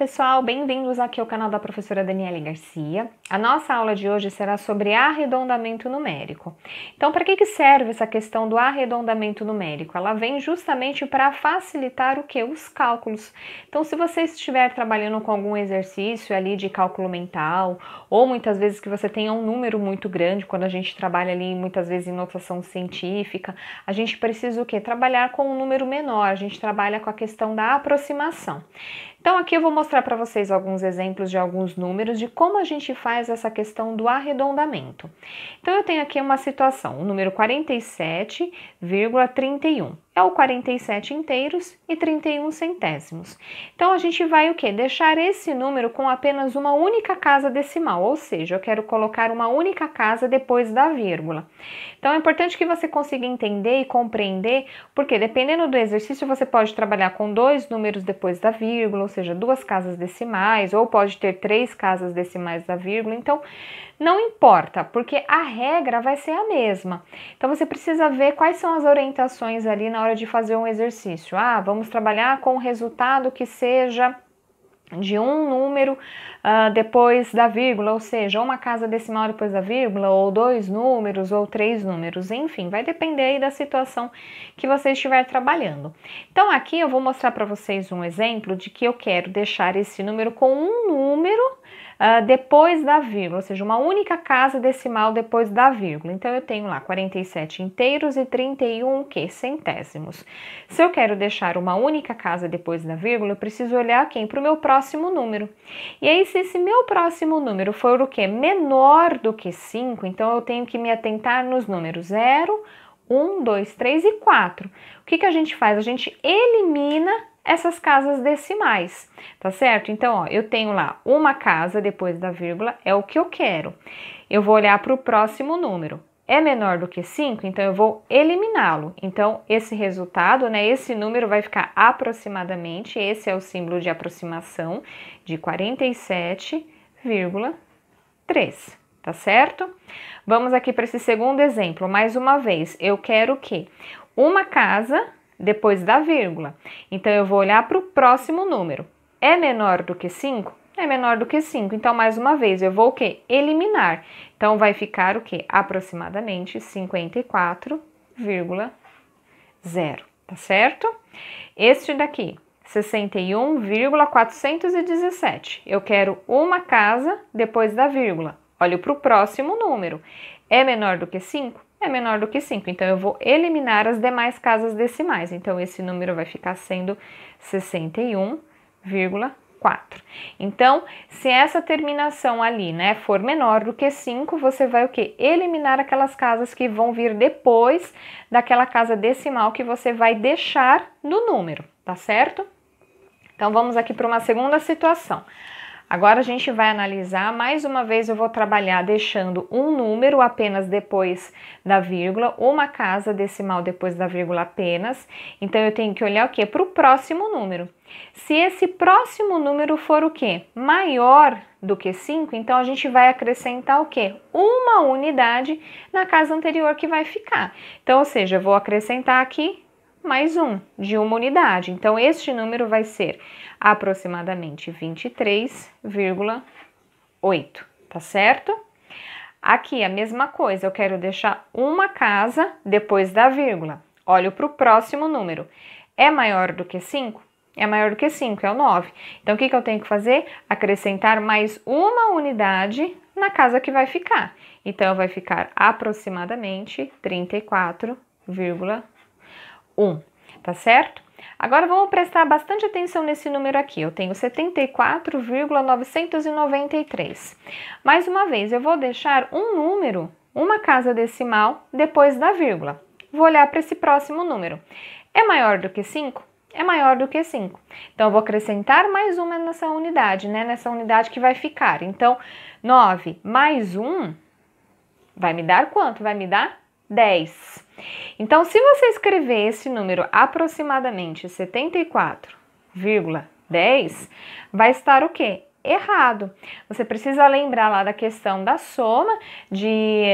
pessoal, bem-vindos aqui ao canal da professora Daniele Garcia. A nossa aula de hoje será sobre arredondamento numérico. Então, para que serve essa questão do arredondamento numérico? Ela vem justamente para facilitar o que? Os cálculos. Então, se você estiver trabalhando com algum exercício ali de cálculo mental, ou muitas vezes que você tenha um número muito grande, quando a gente trabalha ali muitas vezes em notação científica, a gente precisa o quê? Trabalhar com um número menor, a gente trabalha com a questão da aproximação. Então aqui eu vou mostrar para vocês alguns exemplos de alguns números de como a gente faz essa questão do arredondamento. Então eu tenho aqui uma situação, o número 47,31. É o 47 inteiros e 31 centésimos. Então a gente vai o quê? Deixar esse número com apenas uma única casa decimal, ou seja, eu quero colocar uma única casa depois da vírgula. Então é importante que você consiga entender e compreender, porque dependendo do exercício você pode trabalhar com dois números depois da vírgula, ou seja, duas casas decimais, ou pode ter três casas decimais da vírgula. Então não importa, porque a regra vai ser a mesma. Então você precisa ver quais são as orientações ali na hora de fazer um exercício. Ah, vamos trabalhar com um resultado que seja de um número depois da vírgula, ou seja, uma casa decimal depois da vírgula, ou dois números, ou três números, enfim, vai depender aí da situação que você estiver trabalhando. Então aqui eu vou mostrar para vocês um exemplo de que eu quero deixar esse número com um número depois da vírgula, ou seja, uma única casa decimal depois da vírgula. Então eu tenho lá 47 inteiros e 31 centésimos. Se eu quero deixar uma única casa depois da vírgula, eu preciso olhar quem? Para o meu próximo número. E aí, se esse meu próximo número for o quê? Menor do que 5, então eu tenho que me atentar nos números 0, 1, 2, 3 e 4. O que a gente faz? A gente elimina essas casas decimais, tá certo? Então, ó, eu tenho lá uma casa depois da vírgula, é o que eu quero. Eu vou olhar para o próximo número. É menor do que 5, então eu vou eliminá-lo. Então, esse resultado, né, esse número vai ficar aproximadamente, esse é o símbolo de aproximação, de 47,3, tá certo? Vamos aqui para esse segundo exemplo, mais uma vez, eu quero o quê? Uma casa depois da vírgula. Então, eu vou olhar para o próximo número. É menor do que 5? É menor do que 5. Então, mais uma vez, eu vou o quê? Eliminar. Então, vai ficar o quê? Aproximadamente 54,0. Tá certo? Este daqui, 61,417. Eu quero uma casa depois da vírgula. Olho para o próximo número. É menor do que 5? É menor do que 5, então eu vou eliminar as demais casas decimais. Então, esse número vai ficar sendo 61,4. Então, se essa terminação ali, né, for menor do que 5, você vai o quê? Eliminar aquelas casas que vão vir depois daquela casa decimal que você vai deixar no número, tá certo? Então, vamos aqui para uma segunda situação. Agora a gente vai analisar, mais uma vez eu vou trabalhar deixando um número apenas depois da vírgula, uma casa decimal depois da vírgula apenas. Então eu tenho que olhar o quê? Para o próximo número. Se esse próximo número for o quê? Maior do que 5, então a gente vai acrescentar o quê? Uma unidade na casa anterior que vai ficar. Então, ou seja, eu vou acrescentar aqui mais um, de uma unidade. Então, este número vai ser aproximadamente 23,8, tá certo? Aqui, a mesma coisa, eu quero deixar uma casa depois da vírgula. Olho para o próximo número. É maior do que 5? É maior do que 5, é o 9. Então, o que eu tenho que fazer? Acrescentar mais uma unidade na casa que vai ficar. Então, vai ficar aproximadamente 34,1. Tá certo? Agora vamos prestar bastante atenção nesse número aqui. Eu tenho 74,993. Mais uma vez, eu vou deixar um número, uma casa decimal, depois da vírgula. Vou olhar para esse próximo número. É maior do que 5? É maior do que 5. Então, eu vou acrescentar mais uma nessa unidade, né? Nessa unidade que vai ficar. Então, 9 mais 1 vai me dar quanto? Vai me dar 10. Então, se você escrever esse número aproximadamente 74,10, vai estar o quê? Errado. Você precisa lembrar lá da questão da soma,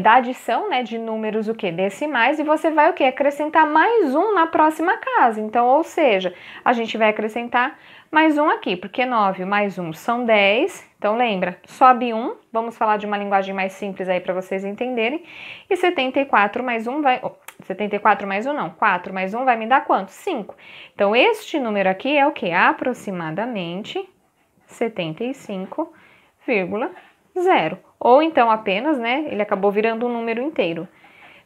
da adição, né, de números o quê? Decimais, e você vai o quê? Acrescentar mais um na próxima casa. Então, ou seja, a gente vai acrescentar mais 1 aqui, porque 9 mais 1 são 10. Então, lembra, sobe 1. Vamos falar de uma linguagem mais simples aí para vocês entenderem. E 74 mais 1 vai... 74 mais 1 não, 4 mais 1 vai me dar quanto? 5. Então, este número aqui é o quê? Aproximadamente 75,0. Ou então apenas, né, ele acabou virando um número inteiro.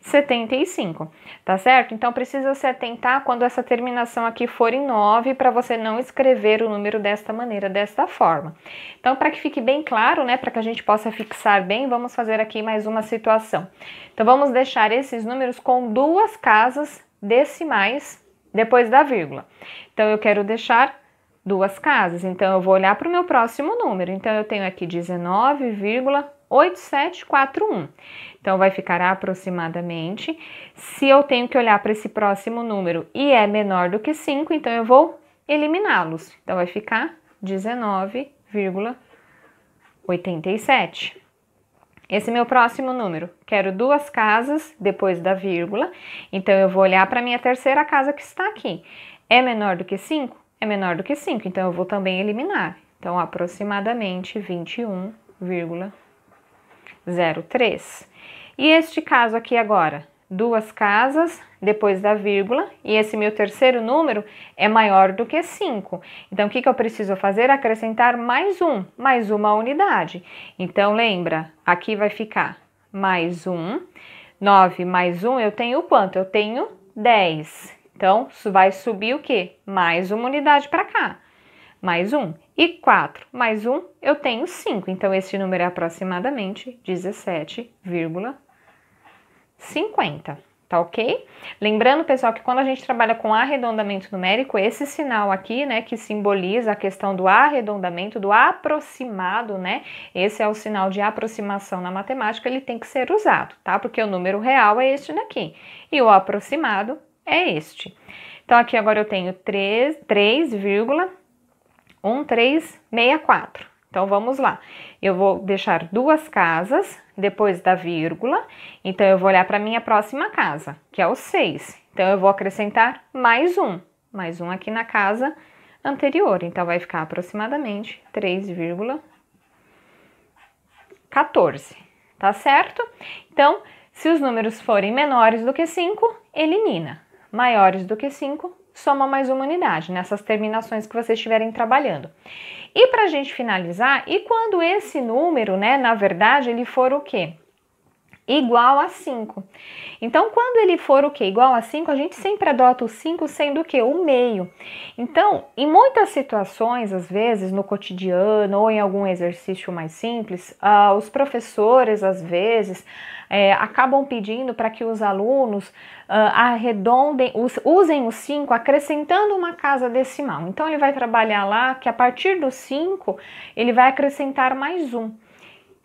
75, tá certo? Então, precisa se atentar quando essa terminação aqui for em 9, para você não escrever o número desta maneira, desta forma. Então, para que fique bem claro, né, para que a gente possa fixar bem, vamos fazer aqui mais uma situação. Então, vamos deixar esses números com 2 casas decimais depois da vírgula. Então, eu quero deixar 2 casas, então eu vou olhar para o meu próximo número. Então, eu tenho aqui 19,8741. Então, vai ficar aproximadamente. Se eu tenho que olhar para esse próximo número e é menor do que 5, então eu vou eliminá-los. Então, vai ficar 19,87. Esse meu próximo número, quero 2 casas depois da vírgula, então eu vou olhar para a minha terceira casa que está aqui. É menor do que 5? É menor do que 5, então eu vou também eliminar. Então, aproximadamente 21,03. E este caso aqui agora, 2 casas depois da vírgula, e esse meu terceiro número é maior do que 5. Então, o que eu preciso fazer? Acrescentar mais uma unidade. Então, lembra, aqui vai ficar mais 1. 9 mais 1, eu tenho quanto? Eu tenho 10. Então, vai subir o quê? Mais uma unidade para cá. Mais 1. E 4 mais 1, eu tenho 5. Então, esse número é aproximadamente 17,50. Tá ok? Lembrando, pessoal, que quando a gente trabalha com arredondamento numérico, esse sinal aqui, né, que simboliza a questão do arredondamento, do aproximado, né? Esse é o sinal de aproximação na matemática, ele tem que ser usado, tá? Porque o número real é este daqui. E o aproximado é este. Então, aqui agora eu tenho 3,1364. Então, vamos lá. Eu vou deixar 2 casas depois da vírgula. Então, eu vou olhar para a minha próxima casa, que é o 6. Então, eu vou acrescentar mais 1. Mais 1 aqui na casa anterior. Então, vai ficar aproximadamente 3,14. Tá certo? Então, se os números forem menores do que 5, elimina. Maiores do que 5, soma mais uma unidade nessas terminações que vocês estiverem trabalhando. E para a gente finalizar, e quando esse número, né, na verdade, ele for o quê? Igual a 5. Então, quando ele for o quê? Igual a 5, a gente sempre adota o 5 sendo o quê? O meio. Então, em muitas situações, às vezes, no cotidiano ou em algum exercício mais simples, os professores, às vezes, acabam pedindo para que os alunos arredondem, usem o 5 acrescentando uma casa decimal. Então, ele vai trabalhar lá que a partir do 5, ele vai acrescentar mais 1.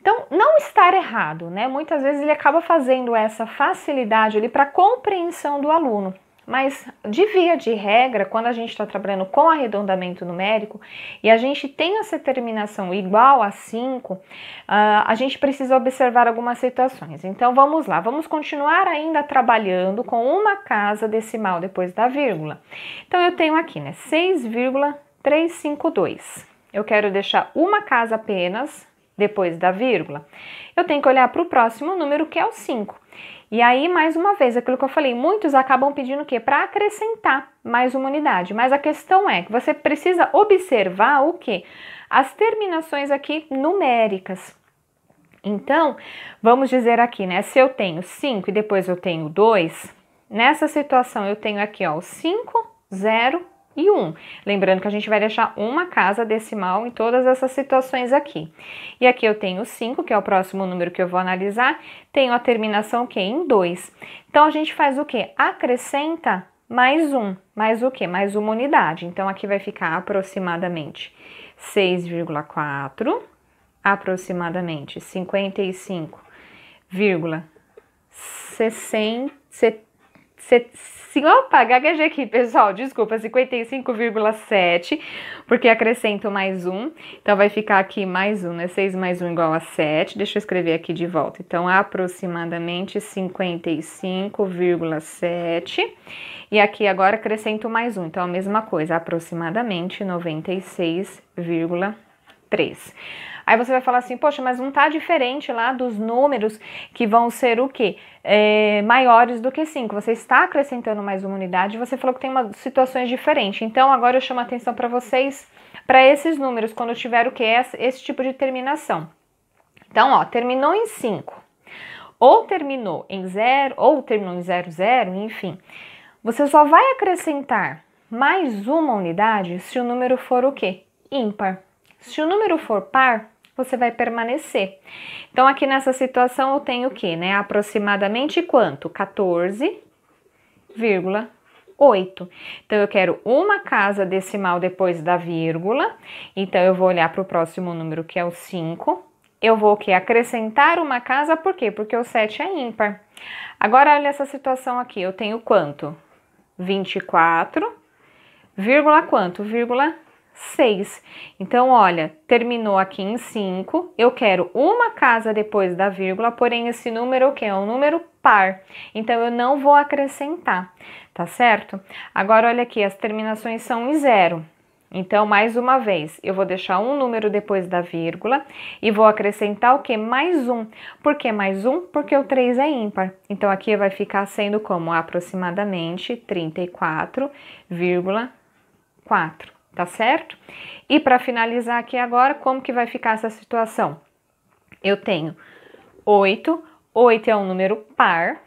Então, não estar errado, né? Muitas vezes ele acaba fazendo essa facilidade ali para a compreensão do aluno. Mas, de via de regra, quando a gente está trabalhando com arredondamento numérico e a gente tem essa terminação igual a 5, a gente precisa observar algumas situações. Então, vamos lá. Vamos continuar ainda trabalhando com uma casa decimal depois da vírgula. Então, eu tenho aqui, né? 6,352. Eu quero deixar uma casa apenas depois da vírgula. Eu tenho que olhar para o próximo número, que é o 5. E aí, mais uma vez, aquilo que eu falei, muitos acabam pedindo o quê? Para acrescentar mais uma unidade. Mas a questão é que você precisa observar o quê? As terminações aqui numéricas. Então, vamos dizer aqui, né? Se eu tenho 5 e depois eu tenho 2, nessa situação eu tenho aqui, ó, o 5, 0 e 1. Lembrando que a gente vai deixar uma casa decimal em todas essas situações aqui. E aqui eu tenho 5, que é o próximo número que eu vou analisar, tenho a terminação que em 2. Então, a gente faz o quê? Acrescenta mais 1. Mais o quê? Mais uma unidade. Então, aqui vai ficar aproximadamente 6,4, aproximadamente 55,60 Opa, gaguejei aqui, pessoal, desculpa, 55,7, porque acrescento mais 1, então vai ficar aqui mais 1, né? 6 mais 1 igual a 7, deixa eu escrever aqui de volta. Então, aproximadamente 55,7, e aqui agora acrescento mais 1, então a mesma coisa, aproximadamente 96,3. Aí você vai falar assim, poxa, mas não tá diferente lá dos números que vão ser o quê? Maiores do que 5. Você está acrescentando mais uma unidade, você falou que tem situações diferentes. Então, agora eu chamo a atenção para vocês, para esses números, quando tiver o quê? Esse tipo de terminação. Então, ó, terminou em 5, ou terminou em 0, ou terminou em 0, 0, enfim. Você só vai acrescentar mais uma unidade se o número for o quê? Ímpar. Se o número for par, você vai permanecer. Então, aqui nessa situação, eu tenho o quê, né? Aproximadamente quanto? 14,8. Então, eu quero uma casa decimal depois da vírgula. Então, eu vou olhar para o próximo número, que é o 5. Eu vou o quê? Acrescentar uma casa, por quê? Porque o 7 é ímpar. Agora, olha essa situação aqui. Eu tenho quanto? 24, vírgula quanto? Vírgula 6. Então, olha, terminou aqui em 5, eu quero uma casa depois da vírgula, porém esse número o quê? É um número par, então eu não vou acrescentar, tá certo? Agora, olha aqui, as terminações são em 0. Então, mais uma vez, eu vou deixar um número depois da vírgula e vou acrescentar o quê? Mais 1. Por que mais 1? Porque o 3 é ímpar. Então, aqui vai ficar sendo como aproximadamente 34,4. Tá certo? E para finalizar aqui agora, como que vai ficar essa situação? Eu tenho 8, 8 é um número par,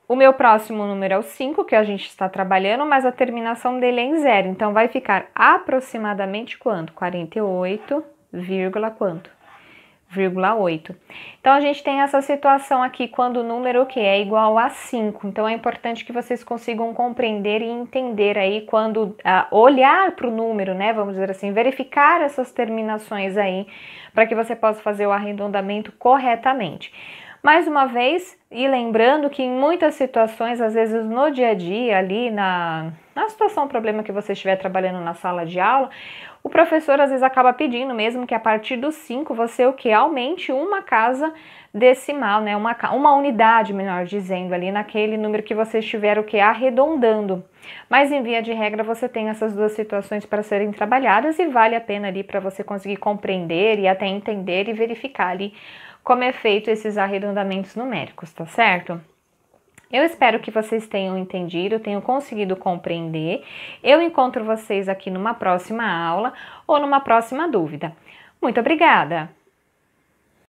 o meu próximo número é o 5, que a gente está trabalhando, mas a terminação dele é em 0, então vai ficar aproximadamente quanto? 48, quanto? 0,8. Então, a gente tem essa situação aqui quando o número que é igual a 5. Então, é importante que vocês consigam compreender e entender aí quando olhar para o número, né? Vamos dizer assim, verificar essas terminações aí para que você possa fazer o arredondamento corretamente. Mais uma vez, e lembrando que em muitas situações, às vezes no dia a dia, ali na situação, problema que você estiver trabalhando na sala de aula, o professor às vezes acaba pedindo mesmo que a partir do 5 você o que? Aumente uma casa decimal, né? Uma unidade, melhor dizendo, ali naquele número que você estiver o que? Arredondando. Mas em via de regra você tem essas duas situações para serem trabalhadas e vale a pena ali para você conseguir compreender e até entender e verificar ali como é feito esses arredondamentos numéricos, tá certo? Eu espero que vocês tenham entendido, tenham conseguido compreender. Eu encontro vocês aqui numa próxima aula ou numa próxima dúvida. Muito obrigada!